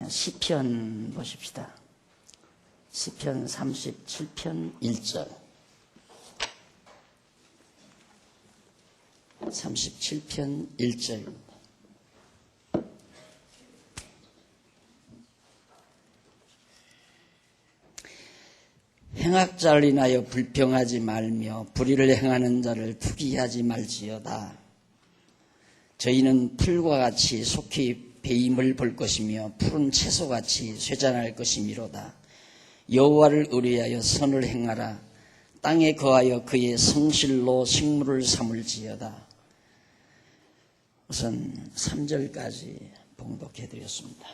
시편 보십시다. 시편 37편 1절. 37편 1절. 행악자를 인하여 불평하지 말며 불의를 행하는 자를 투기하지 말지어다. 저희는 풀과 같이 속히 배임을 볼 것이며 푸른 채소같이 쇠잔할 것이미로다. 여호와를 의뢰하여 선을 행하라. 땅에 거하여 그의 성실로 식물을 삼을지어다. 우선 3절까지 봉독해드렸습니다.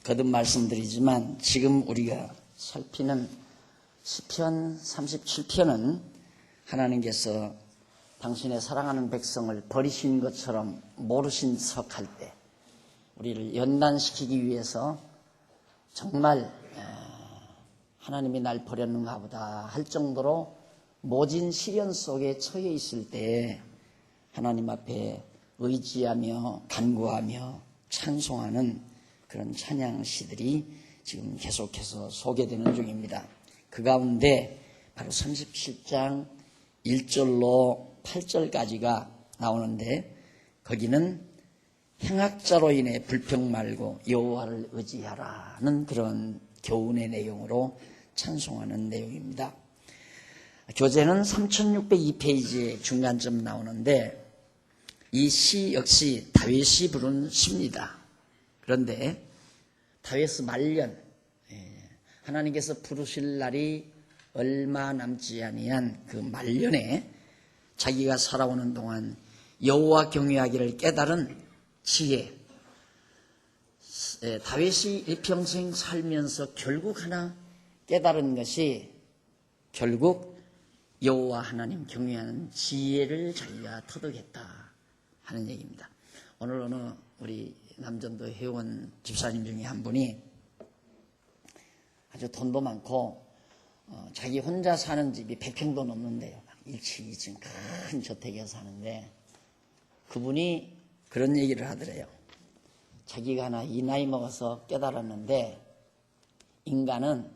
거듭 말씀드리지만 지금 우리가 살피는 시편 37편은 하나님께서 당신의 사랑하는 백성을 버리신 것처럼 모르신 척할 때 우리를 연단시키기 위해서 정말 하나님이 날 버렸는가 보다 할 정도로 모진 시련 속에 처해 있을 때 하나님 앞에 의지하며 간구하며 찬송하는 그런 찬양시들이 지금 계속해서 소개되는 중입니다. 그 가운데 바로 37장 1절로 8절까지가 나오는데 거기는 행악자로 인해 불평 말고 여호와를 의지하라는 그런 교훈의 내용으로 찬송하는 내용입니다. 교재는 3602페이지에 중간쯤 나오는데 이 시 역시 다윗이 부른 시입니다. 그런데 다윗 말년, 하나님께서 부르실 날이 얼마 남지 아니한 그 말년에 자기가 살아오는 동안 여호와 경외하기를 깨달은 지혜, 다윗이 일평생 살면서 결국 하나 깨달은 것이 결국 여호와 하나님 경외하는 지혜를 자기가 터득했다 하는 얘기입니다. 오늘 어느 우리 남전도 회원 집사님 중에 한 분이 아주 돈도 많고 자기 혼자 사는 집이 100평도 넘는데요. 1층, 2층 큰 저택에 사는데 그분이 그런 얘기를 하더래요. 자기가 하나 이 나이 먹어서 깨달았는데 인간은,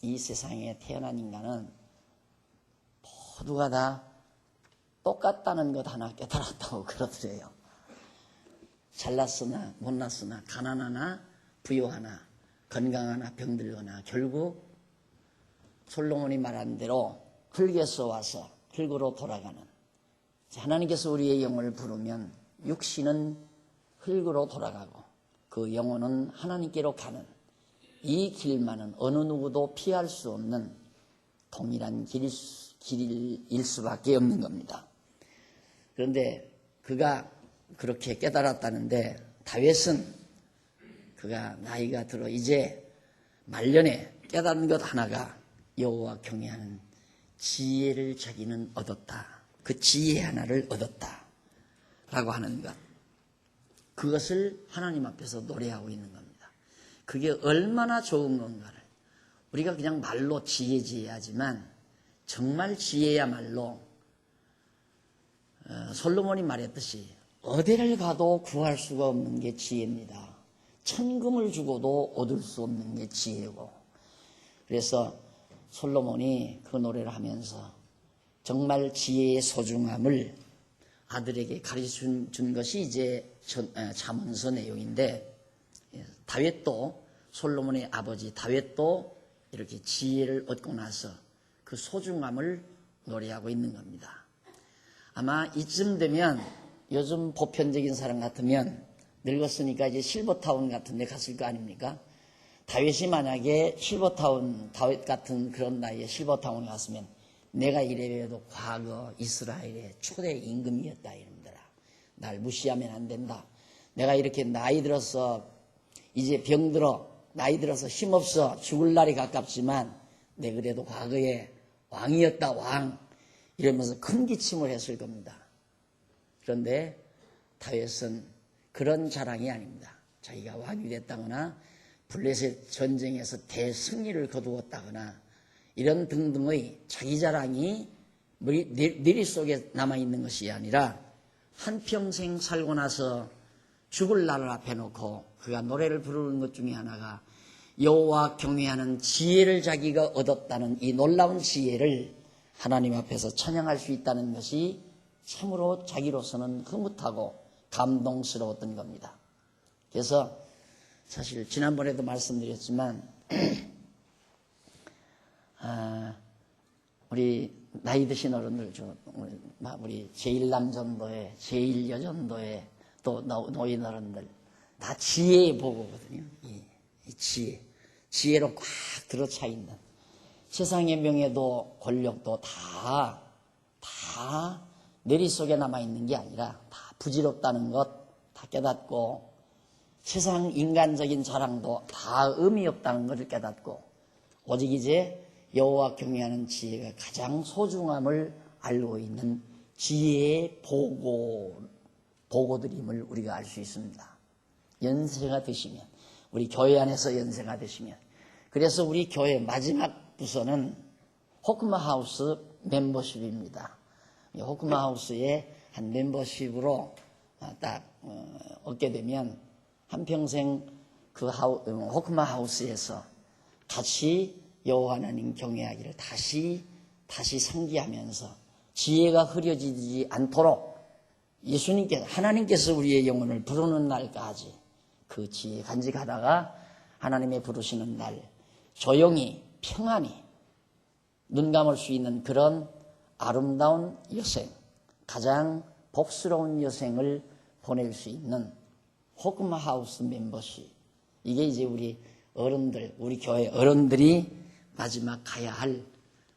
이 세상에 태어난 인간은 모두가 다 똑같다는 것 하나 깨달았다고 그러더래요. 잘났으나 못났으나 가난하나 부유하나 건강하나 병들거나 결국 솔로몬이 말한 대로 흙에서 와서 흙으로 돌아가는, 하나님께서 우리의 영혼을 부르면 육신은 흙으로 돌아가고 그 영혼은 하나님께로 가는 이 길만은 어느 누구도 피할 수 없는 동일한 길일 수밖에 없는 겁니다. 그런데 그가 그렇게 깨달았다는데 다윗은 그가 나이가 들어 이제 말년에 깨달은 것 하나가 여호와 경외하는 지혜를 자기는 얻었다. 그 지혜 하나를 얻었다 라고 하는 것, 그것을 하나님 앞에서 노래하고 있는 겁니다. 그게 얼마나 좋은 건가를 우리가 그냥 말로 지혜하지만 정말 지혜야말로 솔로몬이 말했듯이 어디를 가도 구할 수가 없는 게 지혜입니다. 천금을 주고도 얻을 수 없는 게 지혜고, 그래서 솔로몬이 그 노래를 하면서 정말 지혜의 소중함을 아들에게 가르쳐준 것이 이제 잠언서 내용인데, 다윗도, 솔로몬의 아버지 다윗도 이렇게 지혜를 얻고 나서 그 소중함을 노래하고 있는 겁니다. 아마 이쯤 되면 요즘 보편적인 사람 같으면 늙었으니까 이제 실버타운 같은 데 갔을 거 아닙니까? 다윗이 만약에 실버타운, 다윗 같은 그런 나이에 실버타운에 갔으면 내가 이래봬도 과거 이스라엘의 초대 임금이었다 이놈들아. 날 무시하면 안 된다. 내가 이렇게 나이 들어서 이제 병들어 나이 들어서 힘없어 죽을 날이 가깝지만 내 그래도 과거에 왕이었다 왕 이러면서 큰 기침을 했을 겁니다. 그런데 다윗은 그런 자랑이 아닙니다. 자기가 왕이 됐다거나 블레셋 전쟁에서 대승리를 거두었다거나 이런 등등의 자기 자랑이 머릿속에 남아있는 것이 아니라 한평생 살고 나서 죽을 날을 앞에 놓고 그가 노래를 부르는 것 중에 하나가 여호와 경외하는 지혜를 자기가 얻었다는 이 놀라운 지혜를 하나님 앞에서 찬양할 수 있다는 것이 참으로 자기로서는 흐뭇하고 감동스러웠던 겁니다. 그래서 사실 지난번에도 말씀드렸지만 우리 나이 드신 어른들, 우리 제1남전도회, 제1여전도회, 또 노인 어른들 다 지혜의 보고거든요. 이 지혜로 꽉 들어차 있는 세상의 명예도 권력도 다 내리 속에 남아있는 게 아니라 다 부질없다는 것 다 깨닫고 세상 인간적인 자랑도 다 의미 없다는 것을 깨닫고 오직 이제 여호와 경외하는 지혜가 가장 소중함을 알고 있는 지혜의 보고드림을 우리가 알 수 있습니다. 연세가 드시면, 우리 교회 안에서 연세가 드시면, 그래서 우리 교회 마지막 부서는 호크마 하우스 멤버십입니다. 호크마 하우스의 한 멤버십으로 딱 얻게 되면 한평생 그 호크마 하우스에서 같이 여호와 하나님 경외하기를 다시 상기하면서 지혜가 흐려지지 않도록 하나님께서 우리의 영혼을 부르는 날까지 그 지혜 간직하다가 하나님의 부르시는 날 조용히 평안히 눈 감을 수 있는 그런 아름다운 여생, 가장 복스러운 여생을 보낼 수 있는 호크마 하우스 멤버십, 이게 이제 우리 어른들, 우리 교회 어른들이 마지막 가야 할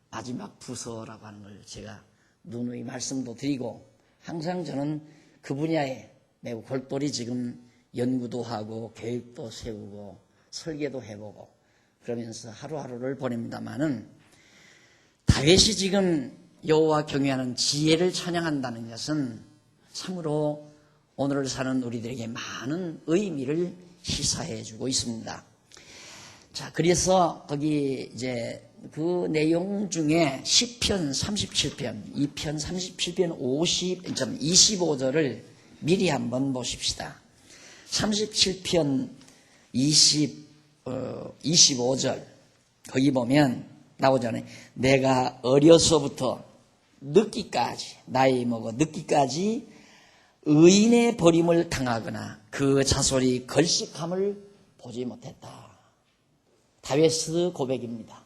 마지막 부서라고 하는 걸 제가 누누이 말씀도 드리고, 항상 저는 그 분야에 매우 골똘히 지금 연구도 하고 계획도 세우고 설계도 해보고 그러면서 하루하루를 보냅니다마는, 다윗이 지금 여호와 경외하는 지혜를 찬양한다는 것은 참으로 오늘을 사는 우리들에게 많은 의미를 시사해 주고 있습니다. 자, 그래서 거기 이제 그 내용 중에 시편 37편, 2편 37편 25절을 미리 한번 보십시다. 37편 25절 거기 보면 나오잖아요. 내가 어려서부터 늙기까지, 나이 먹어 늙기까지 의인의 버림을 당하거나 그 자손이 걸식함을 보지 못했다. 다윗의 고백입니다.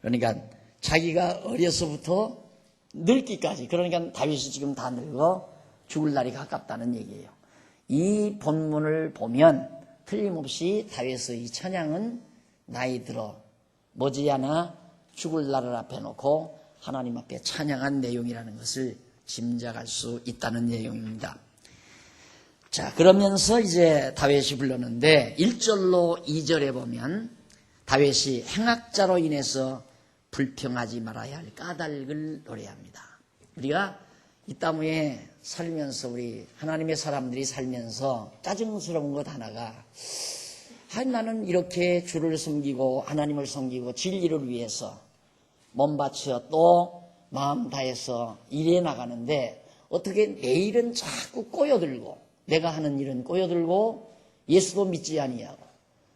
그러니까 자기가 어려서부터 늙기까지, 그러니까 다윗이 지금 다 늙어 죽을 날이 가깝다는 얘기예요. 이 본문을 보면 틀림없이 다윗의 이 찬양은 나이 들어 머지않아 죽을 날을 앞에 놓고 하나님 앞에 찬양한 내용이라는 것을 짐작할 수 있다는 내용입니다. 자, 그러면서 이제 다윗이 불렀는데 1절로 2절에 보면 다윗이 행악자로 인해서 불평하지 말아야 할 까닭을 노래합니다. 우리가 이 땅 위에 살면서, 우리 하나님의 사람들이 살면서 짜증스러운 것 하나가, 나는 이렇게 주를 섬기고 하나님을 섬기고 진리를 위해서 몸 바쳐 또 마음 다해서 일해 나가는데 어떻게 내 일은 자꾸 꼬여들고, 내가 하는 일은 꼬여들고 예수도 믿지 아니하고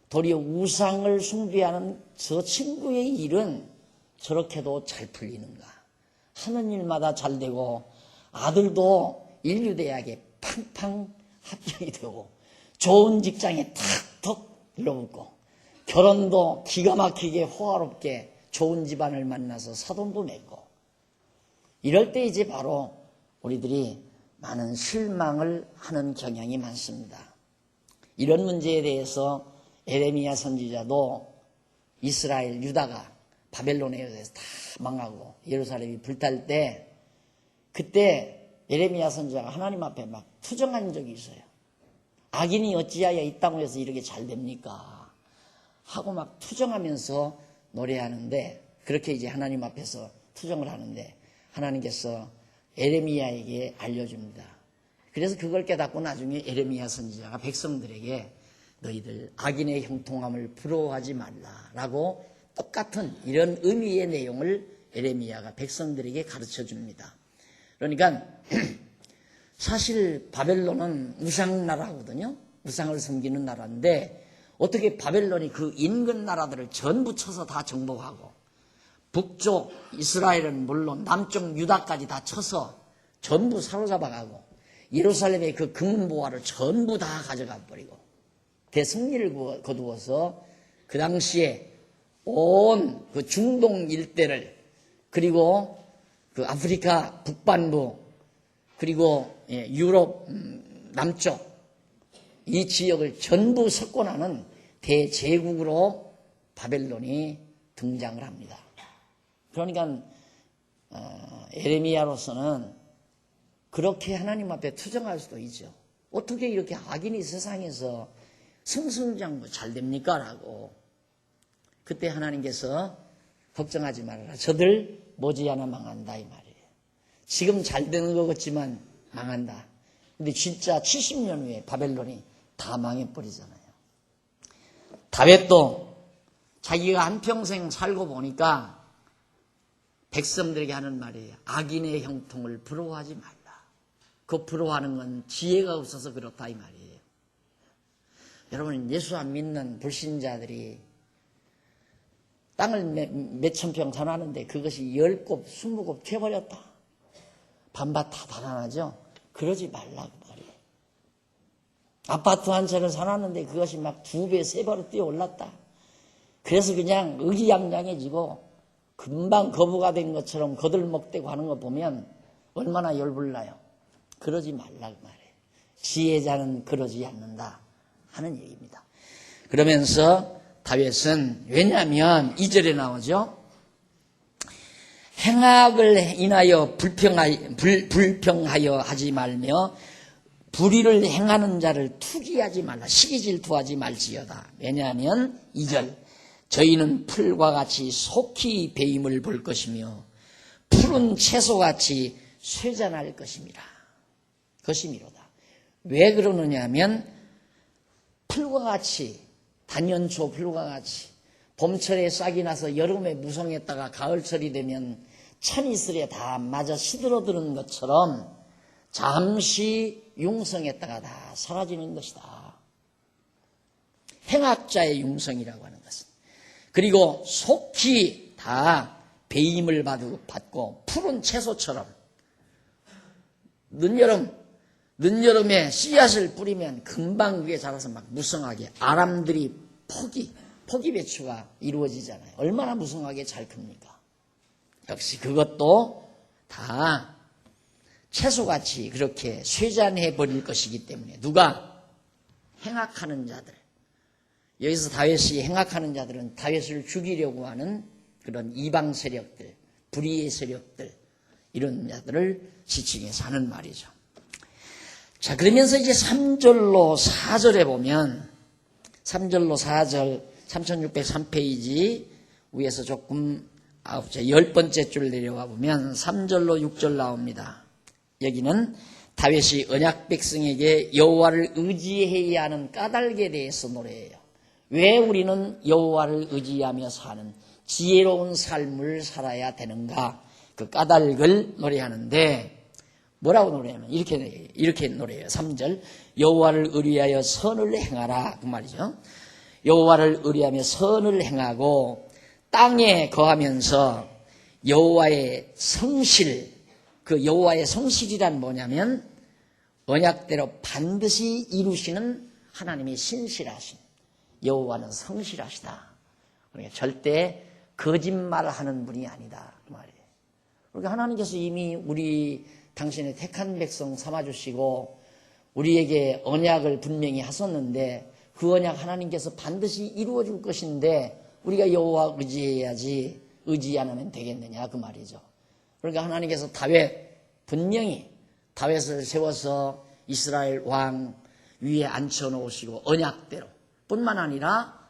도리어 우상을 숭배하는 저 친구의 일은 저렇게도 잘 풀리는가, 하는 일마다 잘 되고 아들도 인류대학에 팡팡 합격이 되고 좋은 직장에 탁탁 들러붙고 결혼도 기가 막히게 호화롭게 좋은 집안을 만나서 사돈도 맺고, 이럴 때 이제 바로 우리들이 많은 실망을 하는 경향이 많습니다. 이런 문제에 대해서 에레미야 선지자도 이스라엘 유다가 바벨론에 의해서 다 망하고 예루살렘이 불탈 때, 그때 에레미야 선지자가 하나님 앞에 막 투정한 적이 있어요. 악인이 어찌하여 이 땅에서 이렇게 잘 됩니까? 하고 막 투정하면서 노래하는데, 그렇게 이제 하나님 앞에서 투정을 하는데 하나님께서 에레미야에게 알려줍니다. 그래서 그걸 깨닫고 나중에 에레미야 선지자가 백성들에게 너희들 악인의 형통함을 부러워하지 말라라고 똑같은 이런 의미의 내용을 에레미야가 백성들에게 가르쳐 줍니다. 그러니까 사실 바벨론은 우상나라거든요. 우상을 섬기는 나라인데 어떻게 바벨론이 그 인근 나라들을 전부 쳐서 다 정복하고 북쪽 이스라엘은 물론 남쪽 유다까지 다 쳐서 전부 사로잡아가고 예루살렘의 그 금보화를 전부 다 가져가 버리고 대승리를 거두어서 그 당시에 온 그 중동 일대를 그리고 그 아프리카 북반부 그리고 유럽 남쪽 이 지역을 전부 석권하는 대제국으로 바벨론이 등장을 합니다. 그러니까 에레미야로서는 그렇게 하나님 앞에 투정할 수도 있죠. 어떻게 이렇게 악인이 세상에서 승승장구 잘 됩니까? 라고. 그때 하나님께서 걱정하지 말아라. 저들 머지않아 망한다 이 말이에요. 지금 잘 되는 것 같지만 망한다. 근데 진짜 70년 후에 바벨론이 다 망해버리잖아요. 다윗도 자기가 한평생 살고 보니까 백성들에게 하는 말이에요. 악인의 형통을 부러워하지 말라. 그 부러워하는 건 지혜가 없어서 그렇다 이 말이에요. 여러분 예수 안 믿는 불신자들이 땅을 몇천 평 사놨는데 그것이 10곱, 20곱 채버렸다. 반밭 다 달아나죠? 그러지 말라고 말이에요. 아파트 한 채를 사놨는데 그것이 막 2배, 3배로 뛰어올랐다. 그래서 그냥 의기양양해지고 금방 거부가 된 것처럼 거들먹대고 하는 거 보면 얼마나 열불나요. 그러지 말라고 말이에요. 지혜자는 그러지 않는다 하는 얘기입니다. 그러면서 다윗은 왜냐하면 2절에 나오죠. 행악을 인하여 불평하여 하지 말며 불의를 행하는 자를 투기하지 말라. 시기질투하지 말지어다. 왜냐하면 2절 저희는 풀과 같이 속히 배임을 볼 것이며 푸른 채소같이 쇠잔할 것입니다. 것이미로다. 왜 그러느냐 하면 풀과 같이 단연초 풀과 같이 봄철에 싹이 나서 여름에 무성했다가 가을철이 되면 천이슬에 다 맞아 시들어드는 것처럼 잠시 융성했다가 다 사라지는 것이다. 행악자의 융성이라고 하는 것은. 그리고 속히 다 배임을 받고 푸른 채소처럼 늦여름에 씨앗을 뿌리면 금방 그게 자라서 막 무성하게 아람들이 포기 배추가 이루어지잖아요. 얼마나 무성하게 잘 큽니까? 역시 그것도 다 채소같이 그렇게 쇠잔해 버릴 것이기 때문에 누가 행악하는 자들 여기서 다윗이 행악하는 자들은 다윗을 죽이려고 하는 그런 이방 세력들 불의의 세력들 이런 자들을 지칭해서 하는 말이죠. 자, 그러면서 이제 3절로 4절에 보면 3절로 4절 3603페이지 위에서 조금 10번째 줄 내려와 보면 3절로 6절 나옵니다. 여기는 다윗이 언약 백성에게 여호와를 의지해야 하는 까닭에 대해서 노래해요. 왜 우리는 여호와를 의지하며 사는 지혜로운 삶을 살아야 되는가? 그 까닭을 노래하는데 뭐라고 노래하면 이렇게 노래해요. 3절 여호와를 의리하여 선을 행하라 그 말이죠. 여호와를 의리하며 선을 행하고 땅에 거하면서 여호와의 성실 그 여호와의 성실이란 뭐냐면 언약대로 반드시 이루시는 하나님의 신실하신 여호와는 성실하시다. 그러니까 절대 거짓말하는 분이 아니다 그 말이에요. 그러니까 하나님께서 이미 우리 당신의 택한 백성 삼아주시고 우리에게 언약을 분명히 하셨는데 그 언약 하나님께서 반드시 이루어줄 것인데 우리가 여호와 의지해야지 의지 안 하면 되겠느냐 그 말이죠. 그러니까 하나님께서 분명히 다윗을 세워서 이스라엘 왕 위에 앉혀놓으시고 언약대로 뿐만 아니라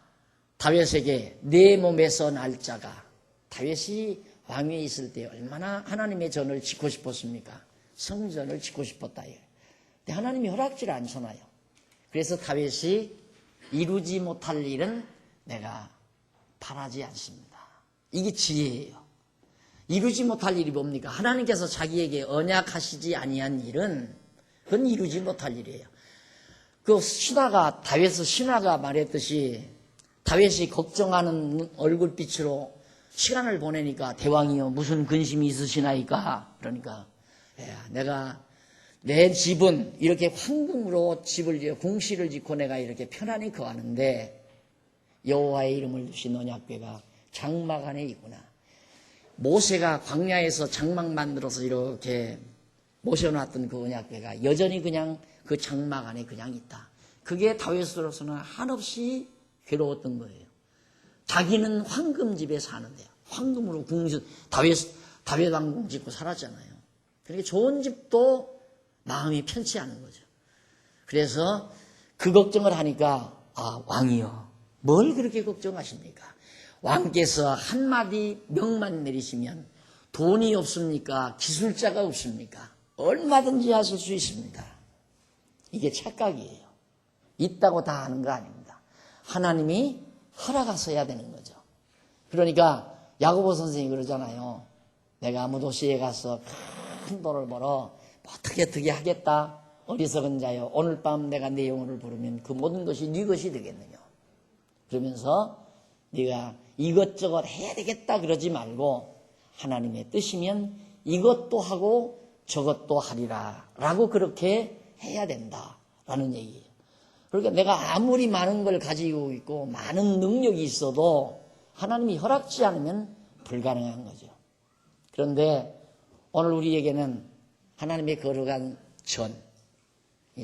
다윗에게 내 몸에서 날 자가 다윗이 왕위에 있을 때 얼마나 하나님의 전을 짓고 싶었습니까? 성전을 짓고 싶었다. 근데 하나님이 허락지를 않잖아요. 그래서 다윗이 이루지 못할 일은 내가 바라지 않습니다. 이게 지혜예요. 이루지 못할 일이 뭡니까? 하나님께서 자기에게 언약하시지 아니한 일은 그건 이루지 못할 일이에요. 다윗의 신하가 말했듯이 다윗이 걱정하는 얼굴빛으로 시간을 보내니까 대왕이여 무슨 근심이 있으시나이까? 그러니까 내가 내 집은 이렇게 황금으로 궁실을 짓고 내가 이렇게 편안히 거하는데 여호와의 이름을 두신 언약궤가 장막 안에 있구나. 모세가 광야에서 장막 만들어서 이렇게 모셔놨던 그 언약궤가 여전히 그냥 그 장막 안에 그냥 있다. 그게 다윗으로서는 한없이 괴로웠던 거예요. 자기는 황금집에 사는데요. 황금으로 다윗 왕궁 짓고 살았잖아요. 그러니까 좋은 집도 마음이 편치 않은 거죠. 그래서 그 걱정을 하니까 왕이여 뭘 그렇게 걱정하십니까? 왕께서 한마디 명만 내리시면 돈이 없습니까? 기술자가 없습니까? 얼마든지 하실 수 있습니다. 이게 착각이에요. 있다고 다 하는 거 아닙니다. 하나님이 허락하셔야 되는 거죠. 그러니까 야고보 선생님이 그러잖아요. 내가 아무 도시에 가서 큰 돈을 벌어 어떻게 하겠다. 어리석은 자여 오늘 밤 내가 네 영혼을 부르면 그 모든 것이 네 것이 되겠느냐. 그러면서 네가 이것저것 해야 되겠다 그러지 말고 하나님의 뜻이면 이것도 하고 저것도 하리라 라고 그렇게 해야 된다라는 얘기예요. 그러니까 내가 아무리 많은 걸 가지고 있고 많은 능력이 있어도 하나님이 허락지 않으면 불가능한 거죠. 그런데 오늘 우리에게는 하나님의 거룩한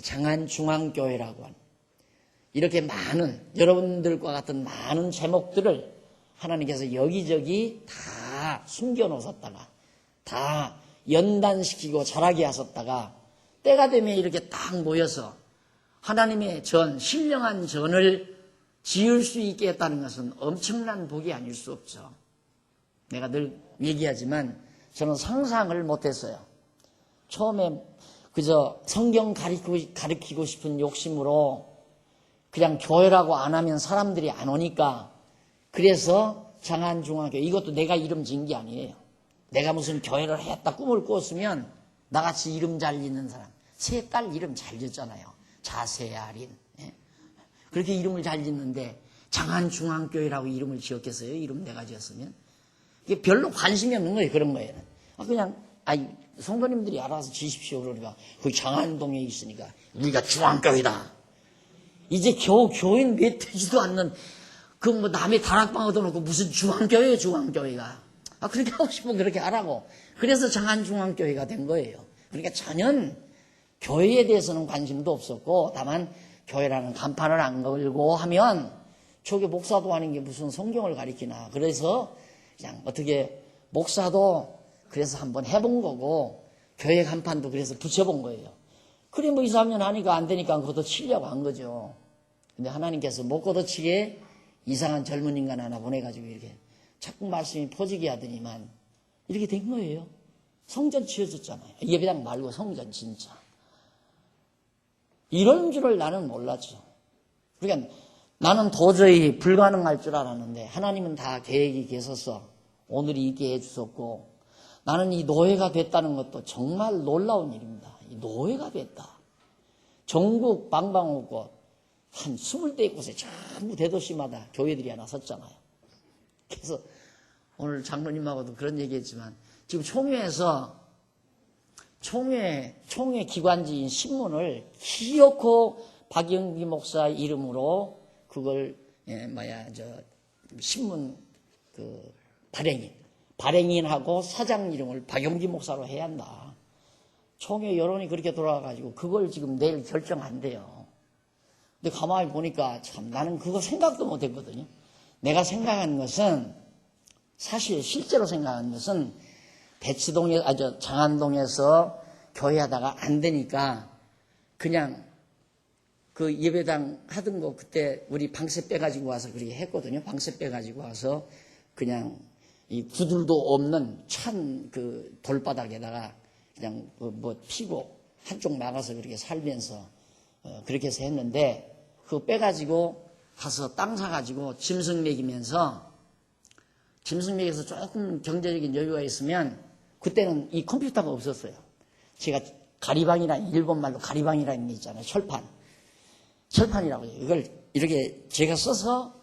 장안중앙교회라고 하는 이렇게 많은 여러분들과 같은 많은 제목들을 하나님께서 여기저기 다 숨겨놓으셨다가 다 연단시키고 자라게 하셨다가 때가 되면 이렇게 딱 모여서 하나님의 신령한 전을 지을 수 있게 했다는 것은 엄청난 복이 아닐 수 없죠. 내가 늘 얘기하지만 저는 상상을 못했어요. 처음에 그저 성경 가르치고 싶은 욕심으로 그냥 교회라고 안 하면 사람들이 안 오니까 그래서 장안중앙교회 이것도 내가 이름 지은 게 아니에요. 내가 무슨 교회를 했다 꿈을 꿨으면 나같이 이름 잘 짓는 사람 세 딸 이름 잘 짓잖아요. 자세아린 그렇게 이름을 잘 짓는데 장안중앙교회라고 이름을 지었겠어요? 이름 내가 지었으면 이게 별로 관심이 없는 거예요. 그런 거에는 그냥 성도님들이 알아서 지십시오 그러니까 거기 장안동에 있으니까 우리가 중앙교회다. 이제 겨우 교인 몇 되지도 않는 남의 다락방 얻어놓고 무슨 중앙교회예요 중앙교회가. 그렇게 하고 싶으면 그렇게 하라고. 그래서 장안중앙교회가 된 거예요. 그러니까 전혀 교회에 대해서는 관심도 없었고 다만 교회라는 간판을 안 걸고 하면 저게 목사도 아닌 게 무슨 성경을 가리키나. 그래서 그냥 어떻게 목사도 그래서 한번 해본 거고 교회 간판도 그래서 붙여본 거예요. 그래 2, 3년 하니까 안 되니까 걷어치려고 한 거죠. 근데 하나님께서 못 걷어치게 이상한 젊은 인간 하나 보내가지고 이렇게 자꾸 말씀이 퍼지게 하더니만 이렇게 된 거예요. 성전 지어졌잖아요. 예배당 말고 성전 진짜. 이런 줄을 나는 몰랐죠. 그러니까 나는 도저히 불가능할 줄 알았는데 하나님은 다 계획이 계셔서 오늘이 있게 해주셨고 나는 이 노예가 됐다는 것도 정말 놀라운 일입니다. 이 노예가 됐다. 전국 방방곡곡 한 20곳에 전부 대도시마다 교회들이 하나 섰잖아요. 그래서 오늘 장로님하고도 그런 얘기했지만 지금 총회 기관지인 신문을 기어코 박영기 목사 이름으로 그걸 신문 발행인하고 사장 이름을 박영기 목사로 해야 한다. 총회 여론이 그렇게 돌아가가지고 그걸 지금 내일 결정한대요. 근데 가만히 보니까 참 나는 그거 생각도 못했거든요. 내가 생각한 것은 실제로 생각한 것은 장안동에서 교회하다가 안 되니까 그냥 그 예배당 하던 거 그때 우리 방세 빼가지고 와서 그렇게 했거든요. 방세 빼가지고 와서 그냥 이 구들도 없는 찬 그 돌바닥에다가 그냥 피고 한쪽 막아서 그렇게 살면서 그렇게 해서 했는데 그거 빼가지고 가서 땅 사가지고 짐승 먹이면서 조금 경제적인 여유가 있으면 그때는 이 컴퓨터가 없었어요. 제가 가리방이라는, 일본말로 가리방이라는 게 있잖아요. 철판이라고 해요. 이걸 이렇게 제가 써서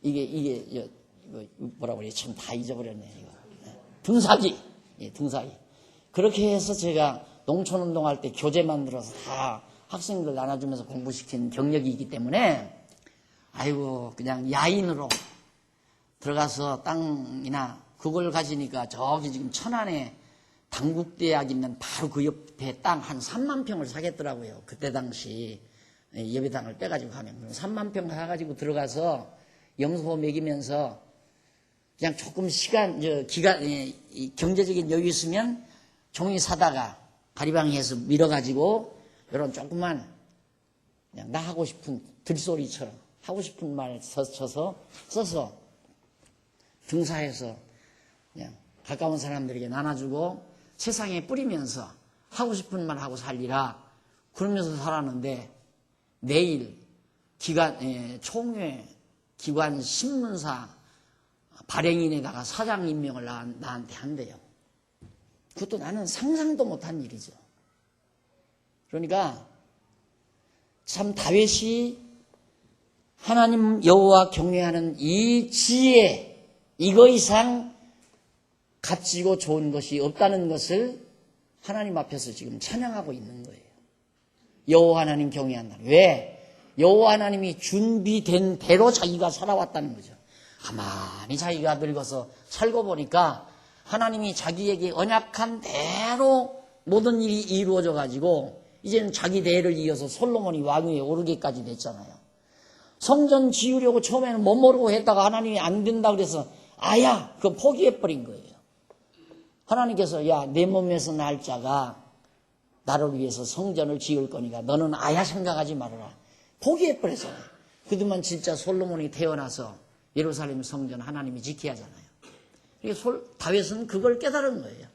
이게 뭐라고 그래요? 참 다 잊어버렸네. 이거. 등사기. 예, 등사기. 그렇게 해서 제가 농촌운동할 때 교재 만들어서 다 학생들 나눠주면서 공부시킨 경력이 있기 때문에 아이고 그냥 야인으로 들어가서 땅이나 그걸 가지니까 저기 지금 천안에 당국대학 있는 바로 그 옆에 땅 한 3만 평을 사겠더라고요. 그때 당시 예배당을 빼가지고 가면 3만 평 사가지고 들어가서 영소 먹이면서 그냥 조금 경제적인 여유 있으면 종이 사다가 가리방에서 밀어가지고 이런 조그만 그냥 나 하고 싶은 들소리처럼 하고 싶은 말 써서 등사해서 그냥 가까운 사람들에게 나눠주고 세상에 뿌리면서 하고 싶은 말 하고 살리라 그러면서 살았는데 내일 총회 기관 신문사 발행인에다가 사장 임명을 나한테 한대요. 그것도 나는 상상도 못한 일이죠. 그러니까 참 다윗이 하나님 여호와 경외하는 이 지혜, 이거 이상 값지고 좋은 것이 없다는 것을 하나님 앞에서 지금 찬양하고 있는 거예요. 여호와 하나님 경외한다. 왜? 여호와 하나님이 준비된 대로 자기가 살아왔다는 거죠. 가만히 자기가 늙어서 살고 보니까 하나님이 자기에게 언약한 대로 모든 일이 이루어져 가지고 이제는 자기 대를 이어서 솔로몬이 왕위에 오르기까지 됐잖아요. 성전 지으려고 처음에는 못 모르고 했다가 하나님이 안 된다 그래서 아야 그거 포기해버린 거예요. 하나님께서 야 내 몸에서 날 자가 나를 위해서 성전을 지을 거니까 너는 아야 생각하지 말아라. 포기해버렸잖아요. 그동안 진짜 솔로몬이 태어나서 예루살렘 성전 하나님이 지켜야 하잖아요. 다윗은 그걸 깨달은 거예요.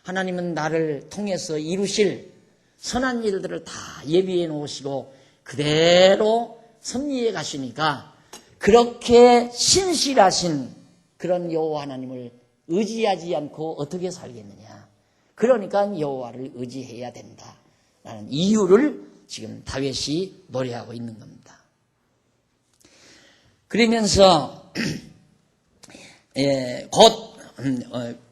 하나님은 나를 통해서 이루실 선한 일들을 다 예비해 놓으시고 그대로 섭리해 가시니까 그렇게 신실하신 그런 여호와 하나님을 의지하지 않고 어떻게 살겠느냐. 그러니까 여호와를 의지해야 된다라는 이유를 지금 다윗이 노래하고 있는 겁니다. 그러면서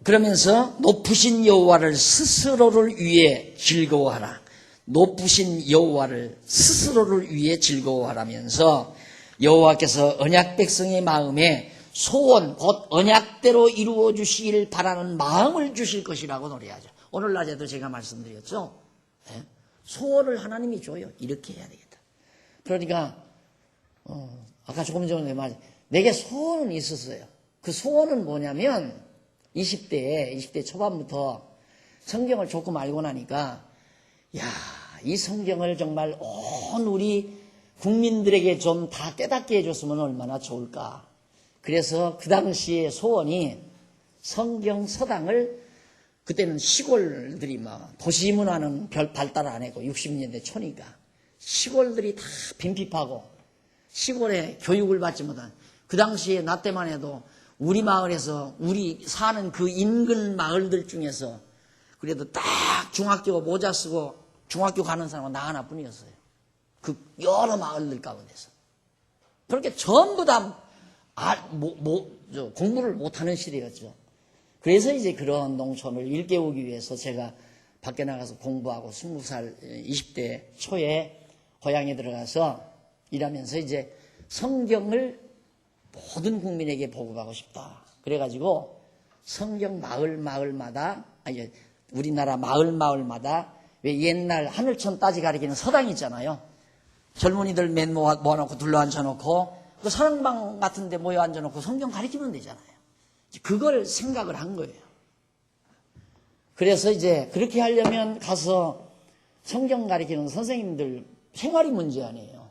그러면서 높으신 여호와를 스스로를 위해 즐거워하라. 높으신 여호와를 스스로를 위해 즐거워하라면서 여호와께서 언약 백성의 마음에 소원 곧 언약대로 이루어 주시길 바라는 마음을 주실 것이라고 노래하죠. 오늘 낮에도 제가 말씀드렸죠. 소원을 하나님이 줘요. 이렇게 해야 되겠다. 그러니까 아까 조금 전에 말했 내게 소원은 있었어요. 그 소원은 뭐냐면 20대 초반부터 성경을 조금 알고 나니까 이 성경을 정말 온 우리 국민들에게 좀 다 깨닫게 해줬으면 얼마나 좋을까. 그래서 그 당시에 소원이 성경 서당을 그때는 시골들이 막 도시 문화는 별 발달 안 했고 60년대 초니까 시골들이 다 빈핍하고 시골에 교육을 받지 못한 그 당시에 나 때만 해도 우리 마을에서 우리 사는 그 인근 마을들 중에서 그래도 딱 중학교 모자 쓰고 중학교 가는 사람은 나 하나뿐이었어요. 그 여러 마을들 가운데서 그렇게 전부 다 공부를 못하는 시대였죠. 그래서 이제 그런 농촌을 일깨우기 위해서 제가 밖에 나가서 공부하고 20살 20대 초에 고향에 들어가서 일하면서 이제 성경을 모든 국민에게 보급하고 싶다. 그래가지고 성경 마을마다 우리나라 마을마다 왜 옛날 하늘천 따지 가리키는 서당 있잖아요. 젊은이들 맨 모아놓고 둘러앉혀놓고 그 사랑방 같은 데 모여 앉아놓고 성경 가리키면 되잖아요. 그걸 생각을 한 거예요. 그래서 이제 그렇게 하려면 가서 성경 가리키는 선생님들 생활이 문제 아니에요.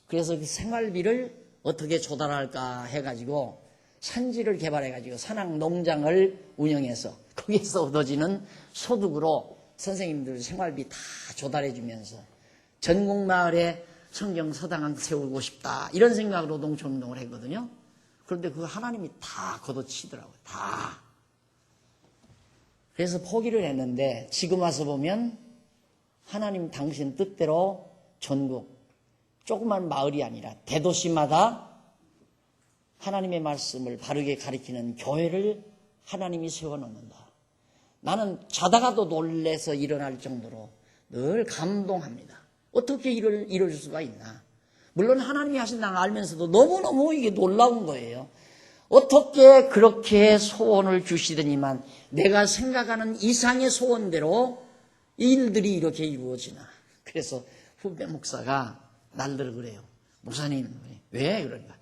그래서 그 생활비를 어떻게 조달할까 해가지고 산지를 개발해가지고 산악 농장을 운영해서 거기에서 얻어지는 소득으로 선생님들 생활비 다 조달해주면서 전국 마을에 성경 서당 세우고 싶다 이런 생각으로 농촌운동을 했거든요. 그런데 그거 하나님이 다 걷어치더라고요. 다. 그래서 포기를 했는데 지금 와서 보면 하나님 당신 뜻대로 전국 조그만 마을이 아니라 대도시마다 하나님의 말씀을 바르게 가리키는 교회를 하나님이 세워놓는다. 나는 자다가도 놀래서 일어날 정도로 늘 감동합니다. 어떻게 이럴 수가 있나. 물론 하나님이 하신다는 걸 알면서도 너무너무 이게 놀라운 거예요. 어떻게 그렇게 소원을 주시더니만 내가 생각하는 이상의 소원대로 일들이 이렇게 이루어지나. 그래서 후배 목사가 날들 그래요. 목사님, 왜? 그러니까.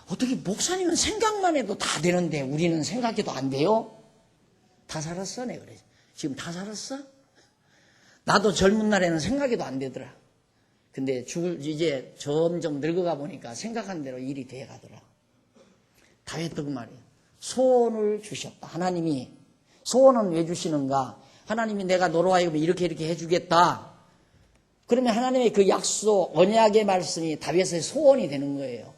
어떻게 목사님은 생각만 해도 다 되는데 우리는 생각해도 안 돼요? 다 살았어? 내 그래. 지금 다 살았어? 나도 젊은 날에는 생각해도 안 되더라. 근데 이제 점점 늙어가 보니까 생각한 대로 일이 돼 가더라. 다윗도 그 말이에요. 소원을 주셨다. 하나님이 소원은 왜 주시는가? 하나님이 내가 너로 하여금 이렇게 해주겠다. 그러면 하나님의 그 약속, 언약의 말씀이 다윗의 소원이 되는 거예요.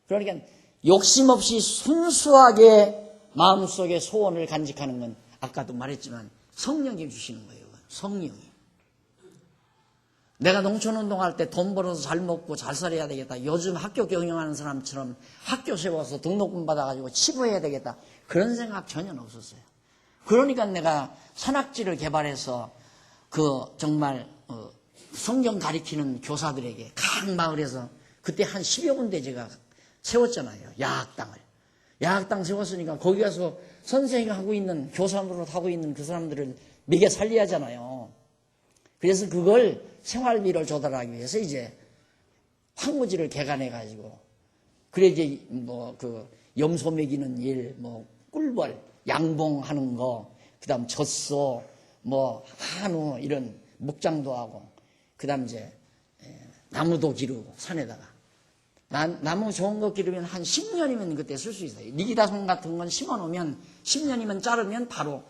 그러니까 욕심 없이 순수하게 마음속에 소원을 간직하는 건 아까도 말했지만 성령이 주시는 거예요. 성령이. 내가 농촌운동할 때 돈 벌어서 잘 먹고 잘 살아야 되겠다. 요즘 학교 경영하는 사람처럼 학교 세워서 등록금 받아가지고 치부해야 되겠다. 그런 생각 전혀 없었어요. 그러니까 내가 산악지를 개발해서 정말 성경 가리키는 교사들에게 각 마을에서 그때 한 10여 군데 제가 세웠잖아요. 야학당을. 야학당 세웠으니까 거기 가서 선생하고 있는 교사 노릇 하고 있는 그 사람들을 먹여 살려야 하잖아요. 그래서 그걸 생활비를 조달하기 위해서 이제 황무지를 개간해 가지고 그래 이제 염소 먹이는 일, 꿀벌, 양봉하는 거, 그다음 젖소, 한우 이런 목장도 하고, 그다음 이제 나무도 기르고 산에다가 나무 좋은 거 기르면 한 10년이면 그때 쓸 수 있어요. 니기다송 같은 건 심어놓으면 10년이면 자르면 바로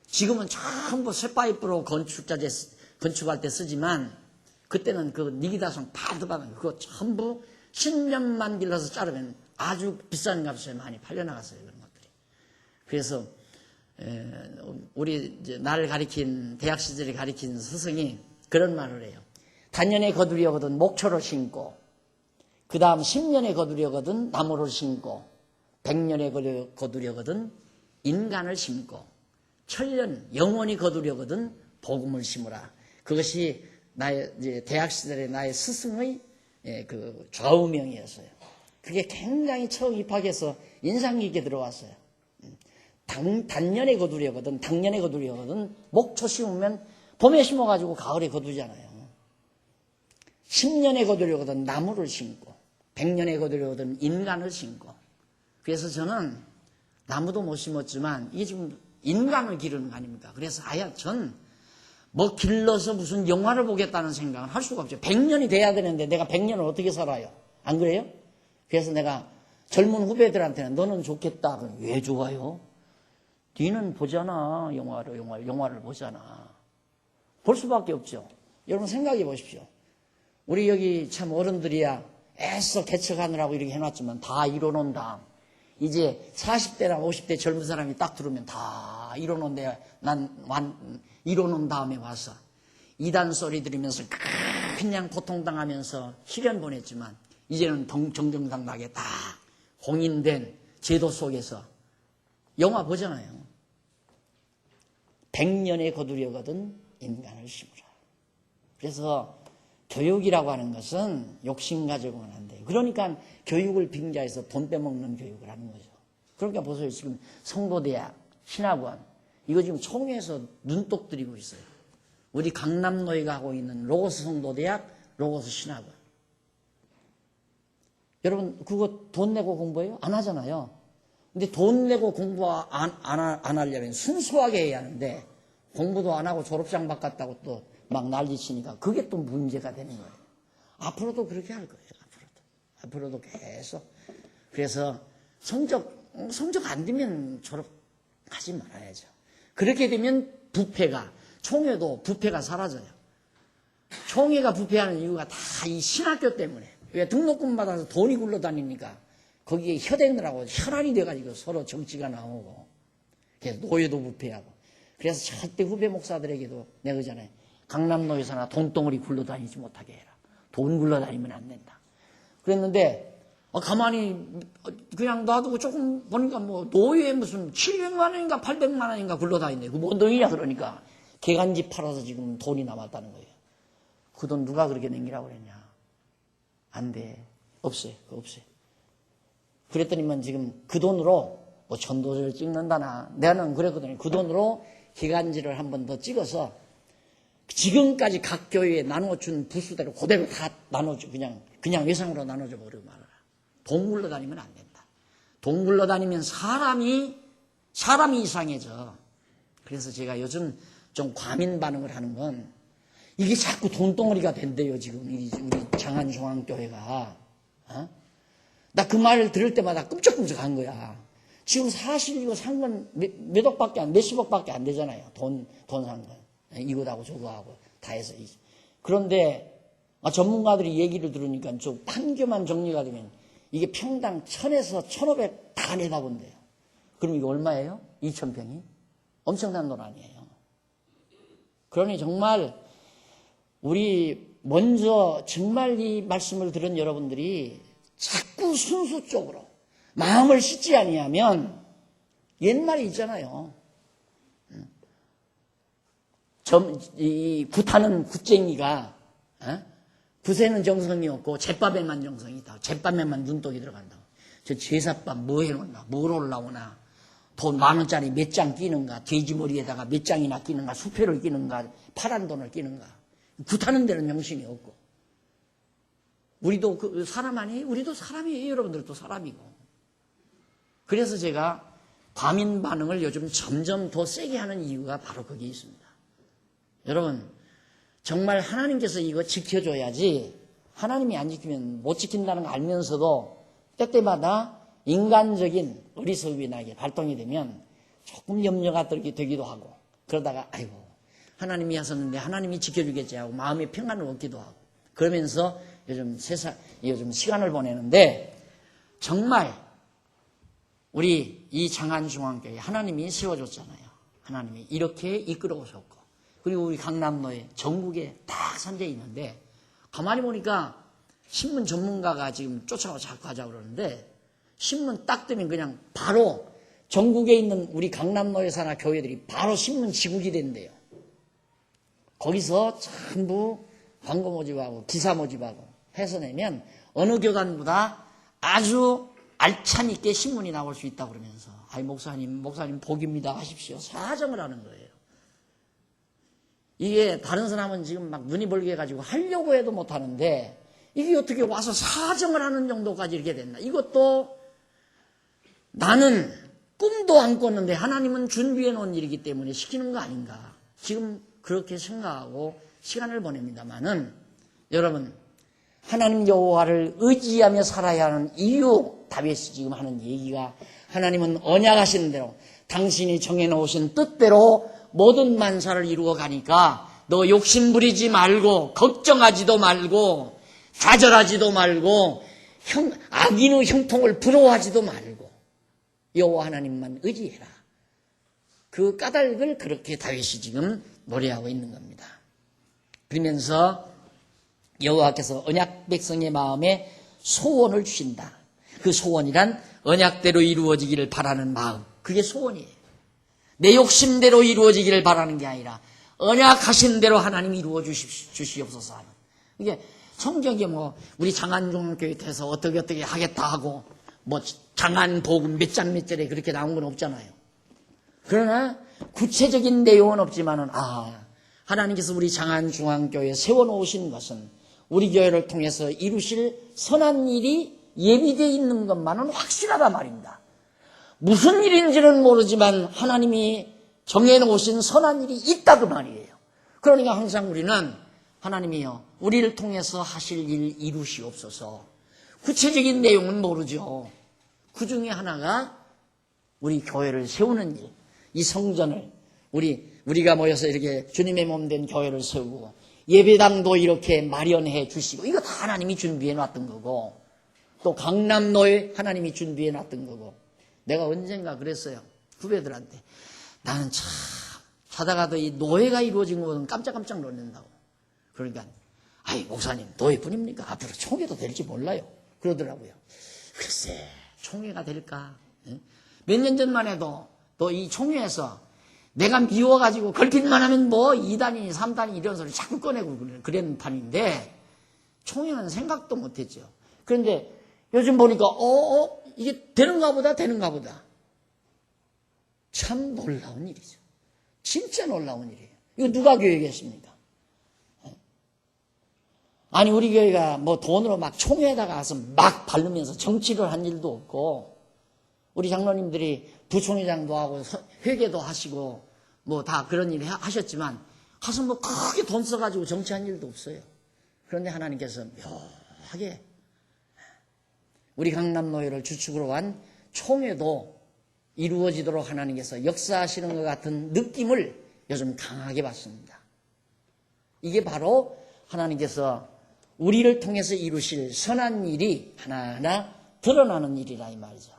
지금은 전부 쇠파이프로 건축할 때 쓰지만 그때는 그 니기다송 파드바는 그거 전부 10년만 길러서 자르면 아주 비싼 값에 많이 팔려나갔어요. 그런 것들이. 그래서 우리 이제 나를 가리킨 대학 시절에 가리킨 스승이 그런 말을 해요. 단년에 거두려거든 목초를 심고, 그 다음 10년에 거두려거든 나무를 심고, 100년에 거두려거든 인간을 심고, 천년 영원히 거두려거든 복음을 심으라. 그것이 나의 이제 대학 시절에 나의 스승의 그 좌우명이었어요. 그게 굉장히 처음 입학해서 인상 깊게 들어왔어요. 단년에 거두려거든, 당년에 거두려거든, 목초 심으면 봄에 심어가지고 가을에 거두잖아요. 10년에 거두려거든 나무를 심고, 100년에 거두려거든 인간을 심고. 그래서 저는 나무도 못 심었지만 이게 지금 인간을 기르는 거 아닙니까? 그래서 전 길러서 무슨 영화를 보겠다는 생각은 할 수가 없죠. 100년이 돼야 되는데 내가 100년을 어떻게 살아요? 안 그래요? 그래서 내가 젊은 후배들한테는 너는 좋겠다. 그럼 왜 좋아요? 니는 보잖아. 영화를 보잖아. 볼 수밖에 없죠. 여러분 생각해 보십시오. 우리 여기 참 어른들이야 애써 개척하느라고 이렇게 해놨지만 다 이뤄놓은 다음 이제 40대나 50대 젊은 사람이 딱 들으면 다 이뤄놓은데 이뤄놓은 다음에 와서 이단 소리 들으면서 그냥 고통당하면서 시련 보냈지만 이제는 정정당당하게 다 공인된 제도 속에서 영화 보잖아요. 100년에 거두려거든 인간을 심으라. 그래서 교육이라고 하는 것은 욕심 가지고는 안 돼요. 그러니까 교육을 빙자해서 돈 빼먹는 교육을 하는 거죠. 그러니까 보세요. 지금 성도대학, 신학원 이거 지금 총회에서 눈독 들이고 있어요. 우리 강남노예가 하고 있는 로고스 성도대학, 로고스 신학원. 여러분 그거 돈 내고 공부해요? 안 하잖아요. 근데 돈 내고 공부 안 하려면 순수하게 해야 하는데 공부도 안 하고 졸업장 바꿨다고 또 막 난리치니까 그게 또 문제가 되는 거예요. 앞으로도 그렇게 할 거예요. 앞으로도 계속. 그래서 성적 안 되면 졸업하지 말아야죠. 그렇게 되면 총회도 부패가 사라져요. 총회가 부패하는 이유가 다 이 신학교 때문에. 왜 등록금 받아서 돈이 굴러다니니까 거기에 혈액느라고 혈안이 돼가지고 서로 정치가 나오고 그래서 노예도 부패하고 그래서 절대 후배 목사들에게도 내가 그러잖아요. 강남노예사나 돈덩어리 굴러다니지 못하게 해라. 돈 굴러다니면 안 된다. 그랬는데 가만히 그냥 놔두고 조금 보니까 뭐 노예에 무슨 700만 원인가 800만 원인가 굴러다니네. 그 뭔 돈이냐 그러니까 개간지 팔아서 지금 돈이 남았다는 거예요. 그 돈 누가 그렇게 남기라고 그랬냐. 안 돼. 없어요. 그거 없어요. 그랬더니만 지금 그 돈으로 뭐 전도를 찍는다나 내가는 그랬거든요. 그 돈으로 기간지를 한 번 더 찍어서 지금까지 각 교회에 나눠준 부수대로 그대로 다 나눠줘. 그냥 외상으로 나눠줘 버리고 말아라. 돈 굴러다니면 안 된다. 돈 굴러다니면 사람이 이상해져. 그래서 제가 요즘 좀 과민 반응을 하는 건 이게 자꾸 돈덩어리가 된대요. 지금 우리 장안중앙교회가. 나 그 말을 들을 때마다 끔찍끔찍한 거야. 지금 사실 이거 산 건 몇 억밖에 몇십억밖에 안 되잖아요. 돈 산 건. 이거하고 저거하고 다 해서. 그런데 전문가들이 얘기를 들으니까 저 판교만 정리가 되면 이게 평당 1000에서 1500 다 내다본대요. 그럼 이거 얼마예요? 2000평이? 엄청난 돈 아니에요. 그러니 정말 우리 먼저 정말 이 말씀을 들은 여러분들이 자꾸 순수 쪽으로 마음을 씻지 아니하면 옛말에 있잖아요. 이 굿하는 굿쟁이가 굿에는 정성이 없고 잿밥에만 정성이 있다. 잿밥에만 눈독이 들어간다고. 저 제사밥 뭐 해놓나? 뭘 올라오나? 돈 10,000원짜리 몇 장 끼는가? 돼지머리에다가 몇 장이나 끼는가? 수표를 끼는가? 파란 돈을 끼는가? 굿하는 데는 정신이 없고. 우리도 그 사람 아니에요? 우리도 사람이에요. 여러분들도 사람이고. 그래서 제가 과민 반응을 요즘 점점 더 세게 하는 이유가 바로 거기에 있습니다. 여러분, 정말 하나님께서 이거 지켜줘야지 하나님이 안 지키면 못 지킨다는 거 알면서도 때때마다 인간적인 어리석음이 나게 발동이 되면 조금 염려가 되기도 하고 그러다가 아이고 하나님이 하셨는데 하나님이 지켜주겠지 하고 마음의 평안을 얻기도 하고 그러면서 요즘 시간을 보내는데 정말 우리 이 장안중앙교회 하나님이 세워줬잖아요. 하나님이 이렇게 이끌어 오셨고 그리고 우리 강남로에 전국에 딱 산재 있는데 가만히 보니까 신문 전문가가 지금 쫓아와 자꾸 하자고 그러는데 신문 딱 뜨면 그냥 바로 전국에 있는 우리 강남로에 사는 교회들이 바로 신문 지국이 된대요. 거기서 전부 광고 모집하고 기사 모집하고 해서 내면 어느 교단보다 아주 알찬 있게 신문이 나올 수 있다고 그러면서 아이 목사님 복입니다 하십시오. 사정을 하는 거예요. 이게 다른 사람은 지금 막 눈이 벌게 해가지고 하려고 해도 못하는데 이게 어떻게 와서 사정을 하는 정도까지 이렇게 됐나. 이것도 나는 꿈도 안 꿨는데 하나님은 준비해 놓은 일이기 때문에 시키는 거 아닌가. 지금 그렇게 생각하고 시간을 보냅니다마는 여러분 하나님 여호와를 의지하며 살아야 하는 이유 다윗이 지금 하는 얘기가 하나님은 언약하시는 대로 당신이 정해놓으신 뜻대로 모든 만사를 이루어 가니까 너 욕심 부리지 말고 걱정하지도 말고 좌절하지도 말고 악인의 형통을 부러워하지도 말고 여호와 하나님만 의지해라. 그 까닭을 그렇게 다윗이 지금 노래하고 있는 겁니다. 그러면서 여호와께서 언약 백성의 마음에 소원을 주신다. 그 소원이란 언약대로 이루어지기를 바라는 마음. 그게 소원이에요. 내 욕심대로 이루어지기를 바라는 게 아니라 언약하신 대로 하나님 이루어 주시옵소서 하는. 이게 성경에 뭐 우리 장안중앙교회 돼서 어떻게 하겠다 하고 뭐 장안복음 몇 장 몇 절에 그렇게 나온 건 없잖아요. 그러나 구체적인 내용은 없지만은 하나님께서 우리 장안중앙교회에 세워놓으신 것은 우리 교회를 통해서 이루실 선한 일이 예비되어 있는 것만은 확실하단 말입니다. 무슨 일인지는 모르지만 하나님이 정해놓으신 선한 일이 있다 그 말이에요. 그러니까 항상 우리는 하나님이요 우리를 통해서 하실 일 이루시옵소서. 구체적인 내용은 모르죠. 그 중에 하나가 우리 교회를 세우는 일, 이 성전을 우리가 모여서 이렇게 주님의 몸 된 교회를 세우고 예배당도 이렇게 마련해 주시고 이거 다 하나님이 준비해 놨던 거고 또 강남로에 하나님이 준비해 놨던 거고 내가 언젠가 그랬어요. 후배들한테 나는 참 사다가도 이 노예가 이루어진 것은 깜짝깜짝 놀란다고. 그러니까 아이 목사님 노예뿐입니까? 앞으로 총회도 될지 몰라요. 그러더라고요. 글쎄 총회가 될까? 몇 년 전만 해도 또 이 총회에서 내가 미워가지고 걸핏만 하면 뭐 2단이니 3단이 이런 소리 자꾸 꺼내고 그런 판인데 총회는 생각도 못했죠. 그런데 요즘 보니까 이게 되는가 보다. 참 놀라운 일이죠. 진짜 놀라운 일이에요. 이거 누가 계획했습니까? 아니 우리 교회가 뭐 돈으로 막 총회에다가 가서 막 바르면서 정치를 한 일도 없고 우리 장로님들이 부총회장도 하고 회계도 하시고 뭐 다 그런 일 하셨지만 가서 뭐 크게 돈 써가지고 정치한 일도 없어요. 그런데 하나님께서 묘하게 우리 강남노예를 주축으로 한 총회도 이루어지도록 하나님께서 역사하시는 것 같은 느낌을 요즘 강하게 받습니다. 이게 바로 하나님께서 우리를 통해서 이루실 선한 일이 하나하나 드러나는 일이라 이 말이죠.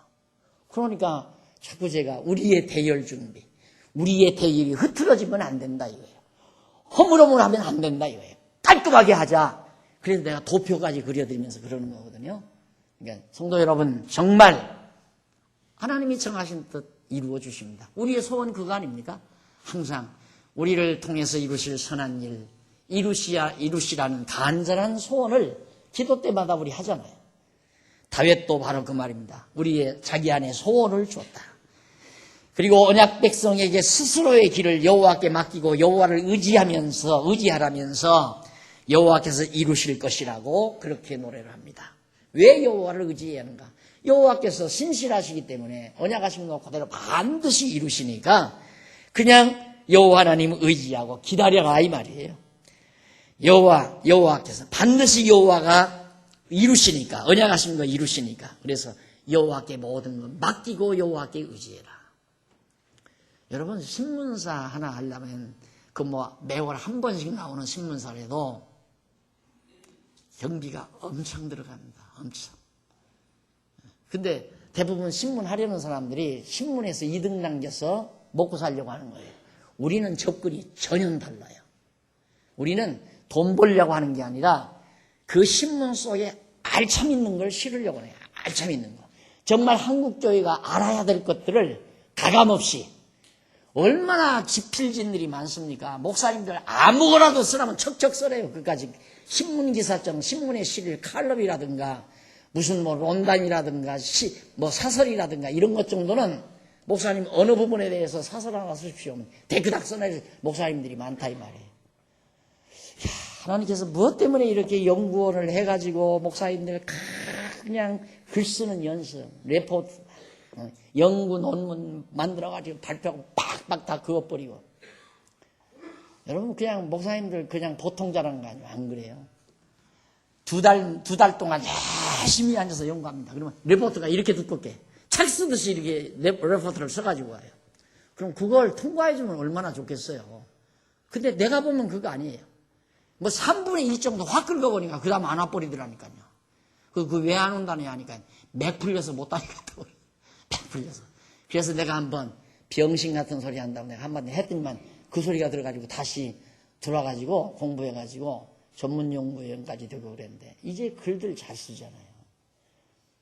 그러니까 자꾸 제가 우리의 대열 준비, 우리의 대열이 흐트러지면 안 된다 이거예요. 허물허물하면 안 된다 이거예요. 깔끔하게 하자. 그래서 내가 도표까지 그려드리면서 그러는 거거든요. 그러니까 성도 여러분 정말 하나님이 정하신 뜻 이루어 주십니다. 우리의 소원 그거 아닙니까? 항상 우리를 통해서 이루실 선한 일 이루시라는 간절한 소원을 기도 때마다 우리 하잖아요. 다윗도 바로 그 말입니다. 우리의 자기 안에 소원을 주었다. 그리고 언약 백성에게 스스로의 길을 여호와께 맡기고 여호와를 의지하라면서 여호와께서 이루실 것이라고 그렇게 노래를 합니다. 왜 여호와를 의지해야 하는가? 여호와께서 신실하시기 때문에 언약하신 것 그대로 반드시 이루시니까 그냥 여호와 하나님 의지하고 기다려라 이 말이에요. 여호와께서 반드시 여호와가 이루시니까 언약하신 거 이루시니까 그래서 여호와께 모든 것 맡기고 여호와께 의지해라. 여러분 신문사 하나 하려면 그 뭐 매월 한 번씩 나오는 신문사라도 경비가 엄청 들어갑니다. 엄청. 근데 대부분 신문 하려는 사람들이 신문에서 이득 남겨서 먹고 살려고 하는 거예요. 우리는 접근이 전혀 달라요. 우리는 돈 벌려고 하는 게 아니라 그 신문 속에 알참 있는 걸 실으려고 해요. 알참 있는 거. 정말 한국교회가 알아야 될 것들을 가감없이 얼마나 지필진들이 많습니까? 목사님들 아무거나도 쓰라면 척척 써래요. 그까지 신문기사점, 신문에 실을 칼럼이라든가 무슨 뭐 론단이라든가 뭐 사설이라든가 이런 것 정도는 목사님 어느 부분에 대해서 사설 하나 쓰십시오. 대그닥 써낼 목사님들이 많다 이 말이에요. 하나님께서 무엇 때문에 이렇게 연구원을 해가지고 목사님들 그냥 글 쓰는 연습, 레포트, 연구 논문 만들어가지고 발표하고 팍팍 다 그어버리고. 여러분 그냥 목사님들 그냥 보통 잘하는 거 아니에요? 안 그래요? 두 달 동안 열심히 앉아서 연구합니다. 그러면 레포트가 이렇게 두껍게 책 쓰듯이 이렇게 레포트를 써가지고 와요. 그럼 그걸 통과해주면 얼마나 좋겠어요. 근데 내가 보면 그거 아니에요. 뭐 3분의 1 정도 확 긁어버리니까 그 다음 안 와버리더라니까요. 그 왜 안 온다니 하니까 맥 풀려서 못 다니겠다고. 맥 풀려서. 그래서 내가 한번 병신 같은 소리 한다고 내가 한번 했더니만 그 소리가 들어가지고 다시 들어와가지고 공부해가지고 전문 연구원까지 되고 그랬는데 이제 글들 잘 쓰잖아요.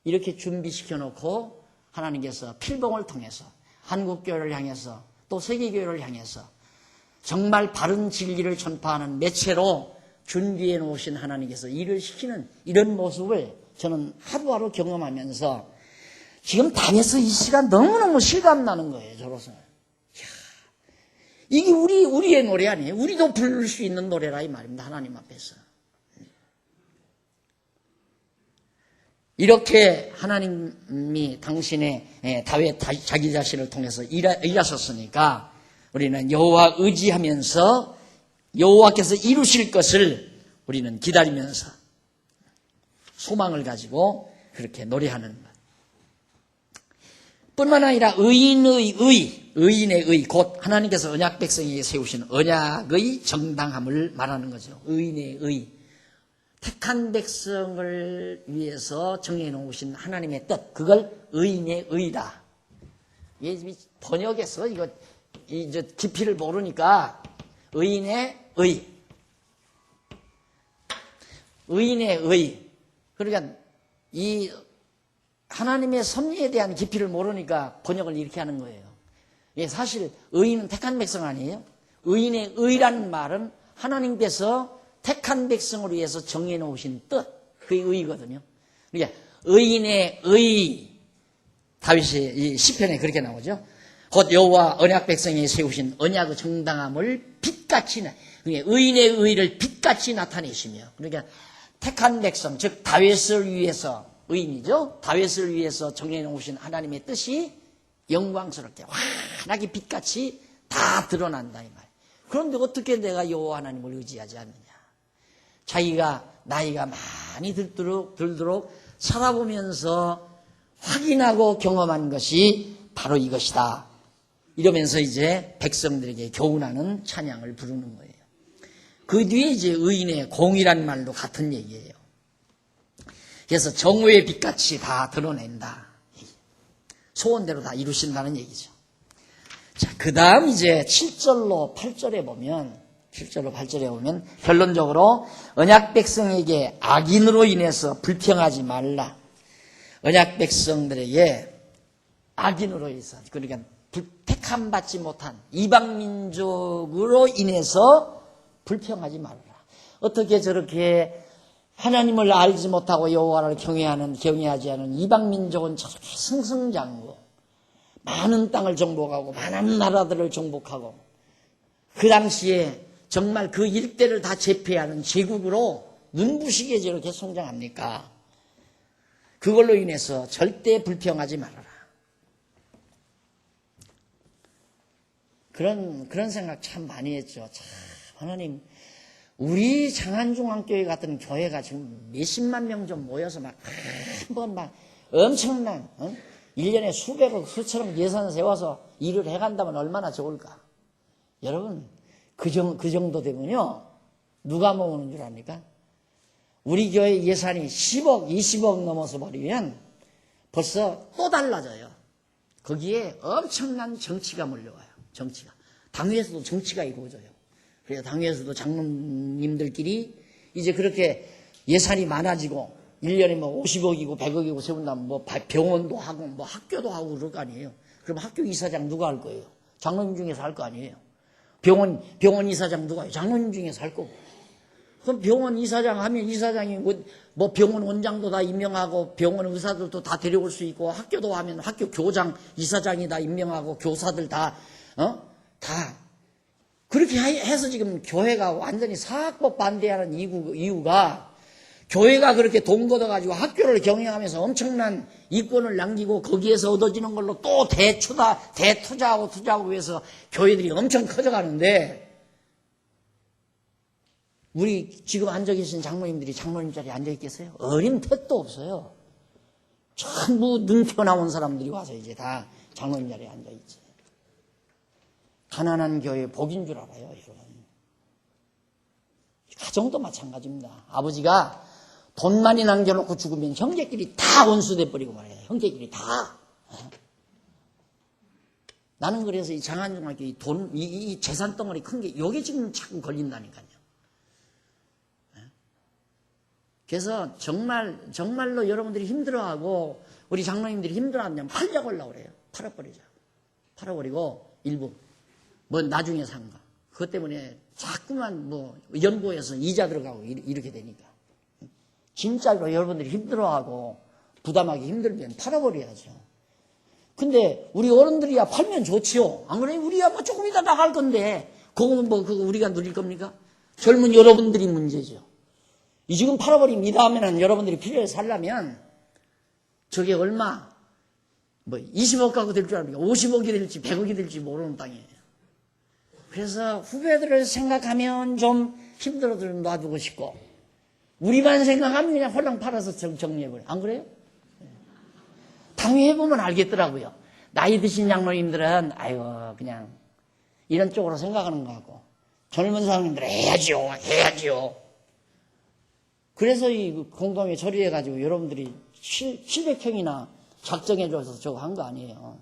이렇게 준비시켜놓고 하나님께서 필봉을 통해서 한국교회를 향해서 또 세계교회를 향해서 정말 바른 진리를 전파하는 매체로 준비해 놓으신 하나님께서 일을 시키는 이런 모습을 저는 하루하루 경험하면서 지금 다윗의 이 시간 너무너무 실감나는 거예요. 저로서. 이게 우리의 노래 아니에요. 우리도 부를 수 있는 노래라 이 말입니다. 하나님 앞에서. 이렇게 하나님이 당신의 다윗 자기 자신을 통해서 일하셨으니까 우리는 여호와 의지하면서 여호와께서 이루실 것을 우리는 기다리면서 소망을 가지고 그렇게 노래하는 것. 뿐만 아니라 의인의 의, 곧 하나님께서 언약 백성에게 세우신 언약의 정당함을 말하는 거죠. 의인의 의. 택한 백성을 위해서 정해놓으신 하나님의 뜻, 그걸 의인의 의다. 이게 번역에서 이거 이제 깊이를 모르니까 의인의 의. 의인의 의. 그러니까 이 하나님의 섭리에 대한 깊이를 모르니까 번역을 이렇게 하는 거예요. 예, 사실 의인은 택한 백성 아니에요? 의인의 의라는 말은 하나님께서 택한 백성을 위해서 정해 놓으신 뜻, 그게 의거든요. 그러니까 의인의 의, 다윗의 이 시편에 그렇게 나오죠. 곧 여호와 언약 백성에 세우신 언약의 정당함을 빛같이, 그러니까 의인의 의를 빛같이 나타내시며, 그러니까 택한 백성, 즉 다윗을 위해서, 의인이죠. 다윗을 위해서 정해 놓으신 하나님의 뜻이 영광스럽게 환하게 빛같이 다 드러난다 이 말. 그런데 어떻게 내가 여호와 하나님을 의지하지 않느냐? 자기가 나이가 많이 들도록 살아보면서 확인하고 경험한 것이 바로 이것이다. 이러면서 이제 백성들에게 교훈하는 찬양을 부르는 거예요. 그 뒤에 이제 의인의 공이란 말도 같은 얘기예요. 그래서 정오의 빛같이 다 드러낸다. 소원대로 다 이루신다는 얘기죠. 자, 그 다음 이제 7절로 8절에 보면, 7절로 8절에 보면, 결론적으로 언약 백성에게 악인으로 인해서 불평하지 말라. 언약 백성들에게 악인으로 인해서, 그러니까 택함 받지 못한 이방민족으로 인해서 불평하지 말라. 어떻게 저렇게 하나님을 알지 못하고 여호와를 경외하지 않은 이방민족은 저렇게 승승장구 많은 땅을 정복하고 많은 나라들을 정복하고 그 당시에 정말 그 일대를 다 제패하는 제국으로 눈부시게 저렇게 성장합니까? 그걸로 인해서 절대 불평하지 말아라. 그런 생각 참 많이 했죠. 참 하나님, 우리 장안중앙교회 같은 교회가 지금 몇십만 명 좀 모여서 막 한번 막 엄청난 1년에 수백억 수천억 예산 세워서 일을 해간다면 얼마나 좋을까? 여러분 그 정도 되면요 누가 모으는 줄 압니까? 우리 교회 예산이 10억 20억 넘어서 버리면 벌써 또 달라져요. 거기에 엄청난 정치가 몰려와요. 정치가. 당회에서도 정치가 이루어져요. 그래서 당회에서도 장로님들끼리 이제 그렇게 예산이 많아지고 1년에 뭐 50억이고 100억이고 세운다면 뭐 병원도 하고 뭐 학교도 하고 그럴 거 아니에요. 그럼 학교 이사장 누가 할 거예요? 장로님 중에서 할 거 아니에요. 병원 이사장 누가 해요? 장로님 중에서 할 거고. 그럼 병원 이사장 하면 이사장이 뭐 병원 원장도 다 임명하고 병원 의사들도 다 데려올 수 있고 학교도 하면 학교 교장 이사장이 다 임명하고 교사들 다 그렇게 해서 지금 교회가 완전히 사학법 반대하는 이유가 교회가 그렇게 돈 걷어가지고 학교를 경영하면서 엄청난 이권을 남기고 거기에서 얻어지는 걸로 또 대투자하고 해서 교회들이 엄청 커져가는데 우리 지금 앉아계신 장로님들이 장로님 자리에 앉아있겠어요? 어린 택도 없어요. 전부 눈 튀어나온 사람들이 와서 이제 다 장로님 자리에 앉아있지. 가난한 교회 복인 줄 알아요, 여러분. 가정도 마찬가지입니다. 아버지가 돈 많이 남겨놓고 죽으면 형제끼리 다 원수돼 버리고 말이에요. 형제끼리 다. 나는 그래서 이 장안중학교 이 재산 덩어리 큰 게 요게 지금 자꾸 걸린다니까요. 그래서 정말로 여러분들이 힘들어하고 우리 장로님들이 힘들어하면 팔려고려고 그래요. 팔아버리자. 팔아버리고 일부. 뭐 나중에 산 거. 그것 때문에 자꾸만 뭐 연구해서 이자 들어가고 이렇게 되니까. 진짜로 여러분들이 힘들어하고 부담하기 힘들면 팔아버려야죠. 근데 우리 어른들이야 팔면 좋지요. 안 그래? 우리야 뭐 조금 이따 나갈 건데 그거는 뭐 그거 우리가 누릴 겁니까? 젊은 여러분들이 문제죠. 이 지금 팔아버리면 이 다음에는 여러분들이 필요해서 살려면 저게 얼마? 뭐 20억 갖고 될 줄 알고 50억이 될지 100억이 될지 모르는 땅이에요. 그래서 후배들을 생각하면 좀 힘들어도 놔두고 싶고 우리만 생각하면 그냥 홀랑 팔아서 정리해버려. 안 그래요? 당회해보면 알겠더라고요. 나이 드신 장로님들은 아이고 그냥 이런 쪽으로 생각하는 것 같고 젊은 사람들은 해야지요. 그래서 이 공동회 처리해가지고 여러분들이 700평이나 작정해줘서 저거 한 거 아니에요.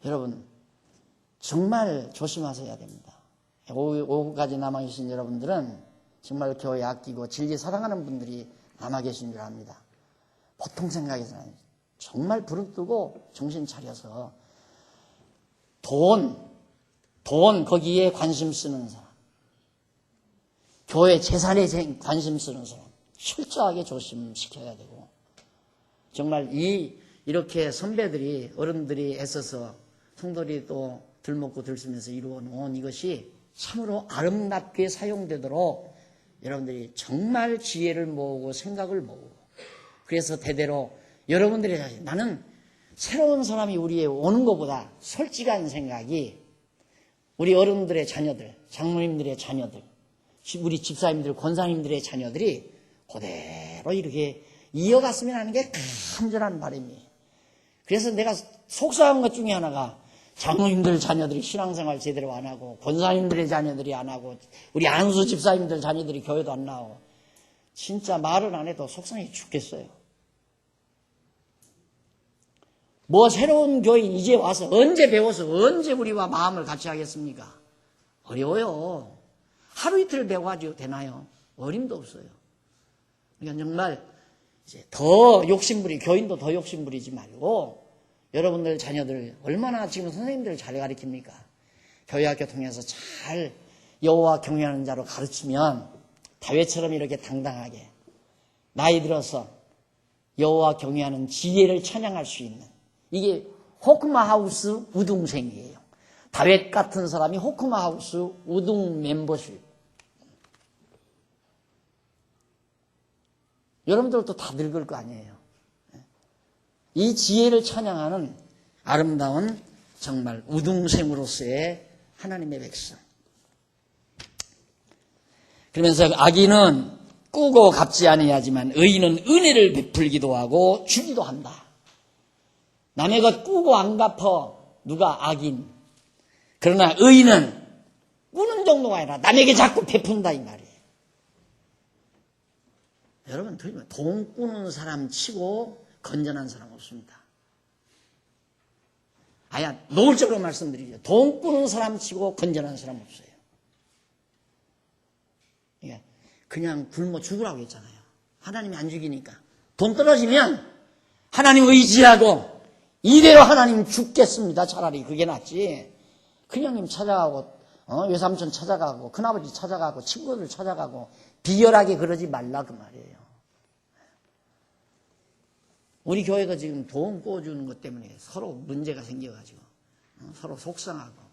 여러분 정말 조심하셔야 됩니다. 오후까지 남아계신 여러분들은 정말 교회 아끼고 진리 사랑하는 분들이 남아 계신 줄 압니다. 보통 생각에서는 정말 부릅뜨고 정신 차려서 돈 거기에 관심 쓰는 사람, 교회 재산에 관심 쓰는 사람 철저하게 조심시켜야 되고, 정말 이렇게 선배들이 어른들이 애써서 성도들이 또 들먹고 들쓰면서 이루어 놓은 이것이 참으로 아름답게 사용되도록 여러분들이 정말 지혜를 모으고 생각을 모으고, 그래서 대대로 여러분들이 나는 새로운 사람이 우리에 오는 것보다 솔직한 생각이 우리 어른들의 자녀들, 장로님들의 자녀들, 우리 집사님들, 권사님들의 자녀들이 그대로 이렇게 이어갔으면 하는 게 간절한 바람이에요. 그래서 내가 속상한 것 중에 하나가 장로님들 자녀들이 신앙생활 제대로 안 하고, 권사님들의 자녀들이 안 하고, 우리 안수 집사님들 자녀들이 교회도 안 나오고, 진짜 말을 안 해도 속상해 죽겠어요. 뭐 새로운 교인 이제 와서 언제 배워서 언제 우리와 마음을 같이 하겠습니까? 어려워요. 하루 이틀 배워가지고 되나요? 어림도 없어요. 그러니까 정말 이제 더 욕심부리, 교인도 더 욕심부리지 말고, 여러분들 자녀들 얼마나 지금 선생님들 잘 가르칩니까? 교회학교 통해서 잘 여호와 경외하는 자로 가르치면 다윗처럼 이렇게 당당하게 나이 들어서 여호와 경외하는 지혜를 찬양할 수 있는, 이게 호크마하우스 우등생이에요. 다윗 같은 사람이 호크마하우스 우등 멤버십. 여러분들도 다 늙을 거 아니에요. 이 지혜를 찬양하는 아름다운 정말 우등생으로서의 하나님의 백성. 그러면서 악인은 꾸고 갚지 아니하지만 의인은 은혜를 베풀기도 하고 주기도 한다. 남의 것 꾸고 안 갚아 누가 악인. 그러나 의인은 꾸는 정도가 아니라 남에게 자꾸 베푼다 이 말이에요. 여러분 들으면 돈 꾸는 사람 치고 건전한 사람 없습니다. 아야 노골적으로 말씀드리죠. 돈 꾸는 사람 치고 건전한 사람 없어요. 그냥 굶어 죽으라고 했잖아요. 하나님이 안 죽이니까. 돈 떨어지면 하나님 의지하고 이대로 하나님 죽겠습니다. 차라리 그게 낫지. 큰형님 찾아가고 외삼촌 찾아가고 큰아버지 찾아가고 친구들 찾아가고 비열하게 그러지 말라 그 말이에요. 우리 교회가 지금 돈 꿔주는 것 때문에 서로 문제가 생겨가지고 서로 속상하고,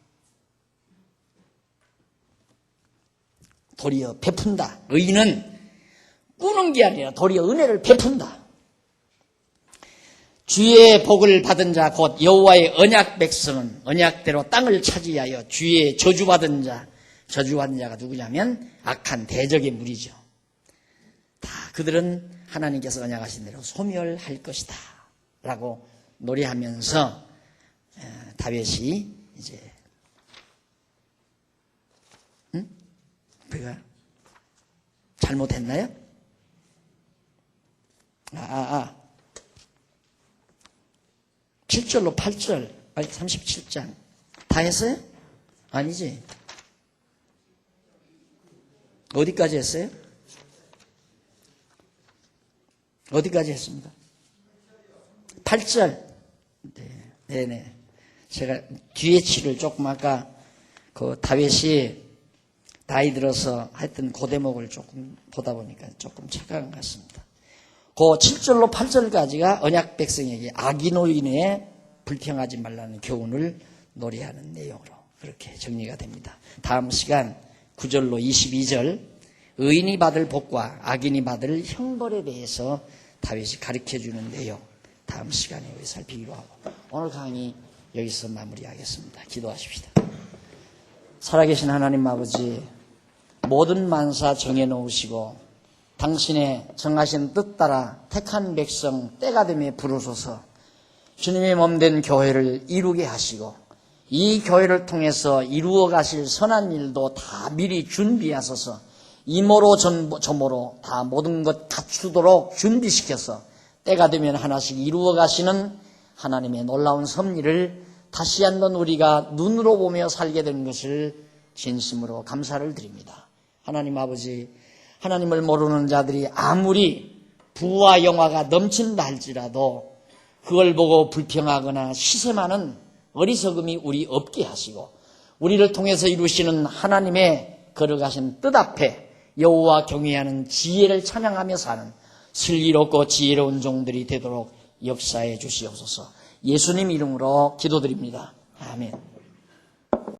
도리어 베푼다. 의인은 꾸는 게 아니라 도리어 은혜를 베푼다. 주의 복을 받은 자 곧 여호와의 언약 백성은 언약대로 땅을 차지하여 주의 저주받은 자가 누구냐면 악한 대적의 무리죠. 다 그들은 하나님께서 언약하신 대로 소멸할 것이다 라고 노래하면서 다윗이 이제 내가 잘못했나요? 7절로 8절, 아니 37장 다 했어요? 아니지. 어디까지 했어요? 어디까지 했습니다? 8절. 네네. 제가 뒤에 치를 조금 아까 그 다윗이 나이 들어서 하여튼 그 대목을 조금 보다 보니까 조금 착각한 것 같습니다. 그 7절로 8절까지가 언약 백성에게 악인노인에 불평하지 말라는 교훈을 노래하는 내용으로 그렇게 정리가 됩니다. 다음 시간 9절로 22절 의인이 받을 복과 악인이 받을 형벌에 대해서 다윗이 가르쳐주는 내용 다음 시간에 우리 살피기로 하고 오늘 강의 여기서 마무리하겠습니다. 기도하십시다. 살아계신 하나님 아버지, 모든 만사 정해놓으시고 당신의 정하신 뜻 따라 택한 백성 때가 되매 부르소서 주님의 몸된 교회를 이루게 하시고 이 교회를 통해서 이루어 가실 선한 일도 다 미리 준비하소서 이모로 저모로 다 모든 것 갖추도록 준비시켜서 때가 되면 하나씩 이루어 가시는 하나님의 놀라운 섭리를 다시 한번 우리가 눈으로 보며 살게 되는 것을 진심으로 감사를 드립니다. 하나님 아버지, 하나님을 모르는 자들이 아무리 부와 영화가 넘친다 할지라도 그걸 보고 불평하거나 시샘하는 어리석음이 우리 없게 하시고 우리를 통해서 이루시는 하나님의 걸어가신 뜻 앞에 여호와 경외하는 지혜를 찬양하며 사는 슬기롭고 지혜로운 종들이 되도록 역사해 주시옵소서. 예수님 이름으로 기도드립니다. 아멘.